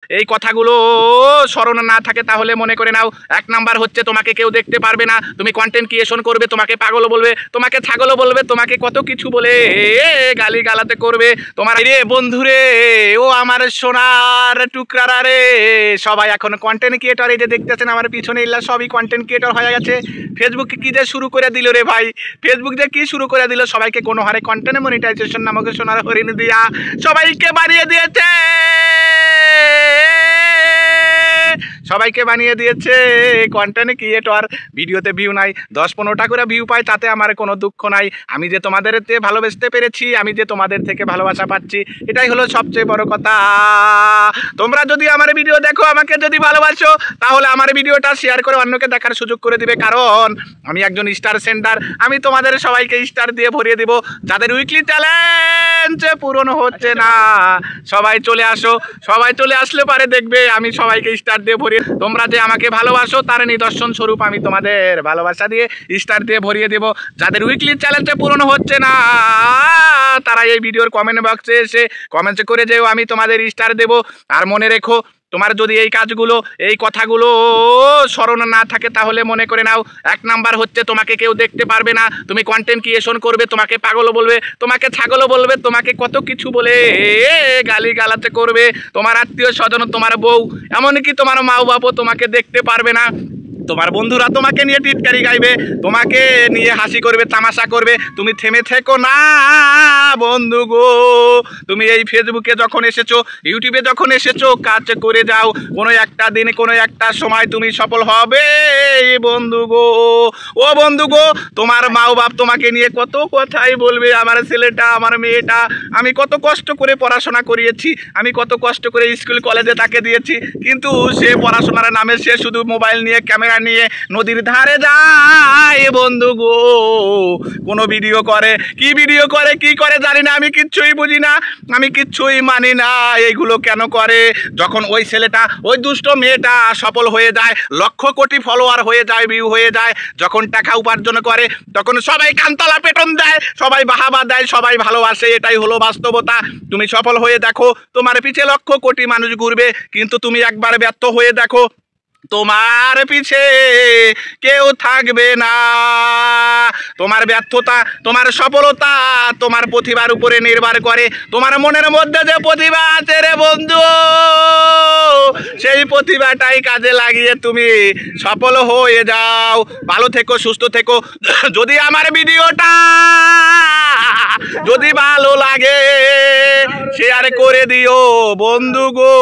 এই কথাগুলো স্মরণ না থাকে তাহলে মনে করে নাও 1 নাম্বার হচ্ছে তোমাকে কেউ দেখতে পারবে না, তুমি কন্টেন্ট ক্রিয়েশন করবে, তোমাকে পাগল বলবে, তোমাকে ছাগল বলবে, তোমাকে কত কিছু বলে গালি গালাতে করবে তোমার। রে বন্ধুরে, ও আমার সোনার টুকরারা রে, সবাই এখন কন্টেন্ট ক্রিয়েটর। এই যে দেখতেছেন আমার পিছনে ইল্লা সবই কন্টেন্ট ক্রিয়েটর হয়ে গেছে। ফেসবুক কি যে শুরু করে দিল রে ভাই, ফেসবুক যে কি শুরু করে দিল, সবাইকে কোনো হারে কন্টেন্ট মনিটাইজেশন নামক সোনার হরিণ দিয়া সবাইকে বানিয়ে দিয়েছে, সবাইকে বানিয়ে দিয়েছে কন্টেন্ট ক্রিয়েটর। ভিডিওতে ভিউ নাই, 10-15টা করে ভিউ পাই, তাতে আমার কোনো দুঃখ নাই। আমি যে তোমাদেরকে ভালোবাসতে পেরেছি, আমি যে তোমাদের থেকে ভালোবাসা পাচ্ছি, এটাই হলো সবচেয়ে বড় কথা। তোমরা যদি আমার ভিডিও দেখো, আমাকে যদি ভালোবাসো, তাহলে আমার ভিডিওটা শেয়ার করে অন্যকে দেখার সুযোগ করে দিবে, কারণ আমি একজন স্টার সেন্টার। আমি তোমাদের সবাইকে স্টার দিয়ে ভরিয়ে দিব। যাদের উইকলি চ্যালেঞ্জ পূরণ হচ্ছে না, সবাই চলে আসো, সবাই চলে আসলে পারে দেখবে আমি সবাইকে স্টার দিয়ে ভরিয়ে, তোমরা যে আমাকে ভালোবাসো তার নিদর্শন স্বরূপ আমি তোমাদের ভালোবাসা দিয়ে স্টার দিয়ে ভরিয়ে দেব। যাদের উইকলি চ্যালেঞ্জ পূরণ হচ্ছে না, তারা এই ভিডিওর কমেন্ট বক্সে এসে কমেন্ট করে যেও, আমি তোমাদের স্টার দেব। আর মনে রেখো, তোমার যদি এই কাজগুলো, এই কথাগুলো স্মরণ না থাকে তাহলে মনে করে নাও 1 নাম্বার হচ্ছে তোমাকে কেউ দেখতে পারবে না, তুমি কন্টেন্ট ক্রিয়েশন করবে, তোমাকে পাগল বলবে, তোমাকে ছাগল বলবে, তোমাকে কত কিছু বলে গালি গালাতে করবে তোমার আত্মীয় স্বজন, তোমার বউ, এমনকি তোমার মা বাবাও তোমাকে দেখতে পারবে না। তোমার বন্ধুরা তোমাকে নিয়ে টিটকারি গাইবে, তোমাকে নিয়ে হাসি করবে, তামাশা করবে। তুমি থেমে থেকো না বন্ধু গো, তুমি এই ফেসবুকে যখন এসেছো, ইউটিউবে যখন এসেছো, কাজ করে যাও। কোনো একটা দিনে, কোনো একটা সময় তুমি সফল হবে বন্ধু গো। ও বন্ধু গো, তোমার মা বাপ তোমাকে নিয়ে কত কথাই বলবে, আমার ছেলেটা, আমার মেয়েটা, আমি কত কষ্ট করে পড়াশোনা করিয়েছি, আমি কত কষ্ট করে স্কুল কলেজে তাকে দিয়েছি, কিন্তু সে পড়াশোনার নামে সে শুধু মোবাইল নিয়ে, ক্যামেরা নিয়ে নদীর ধারে যায় বন্ধু গো, কোনো ভিডিও করে, কি ভিডিও করে, কি করে জানি না, আমি কিচ্ছুই বুঝি না, আমি কিচ্ছুই মানি না এইগুলো কেন করে। যখন ওই ছেলেটা, ওই দুষ্ট মেয়েটা সফল হয়ে যায়, লক্ষ কোটি ফলোয়ার হয়ে যায়, ভিউ হয়ে যায়, যখন টাকা উপার্জন করে, তখন সবাই কানতলা পেটন দেয়, সবাই বাহাবা দেয়, সবাই ভালোবাসে। এটাই হলো বাস্তবতা। তুমি সফল হয়ে দেখো, তোমার পিছে লক্ষ কোটি মানুষ ঘুরবে, কিন্তু তুমি একবার ব্যর্থ হয়ে দেখো, তোমার পিছে কেউ থাকবে না। তোমার ব্যর্থতা, তোমার সফলতা তোমার প্রতিভার উপরে নির্ভর করে। তোমার মনের মধ্যে যে প্রতিভা আছে রে বন্ধু, সেই প্রতিভাটাই কাজে লাগিয়ে তুমি সফল হয়ে যাও। ভালো থেকো, সুস্থ থেকো। যদি আমার ভিডিওটা যদি ভালো লাগে, শেয়ার করে দিও বন্ধু গো।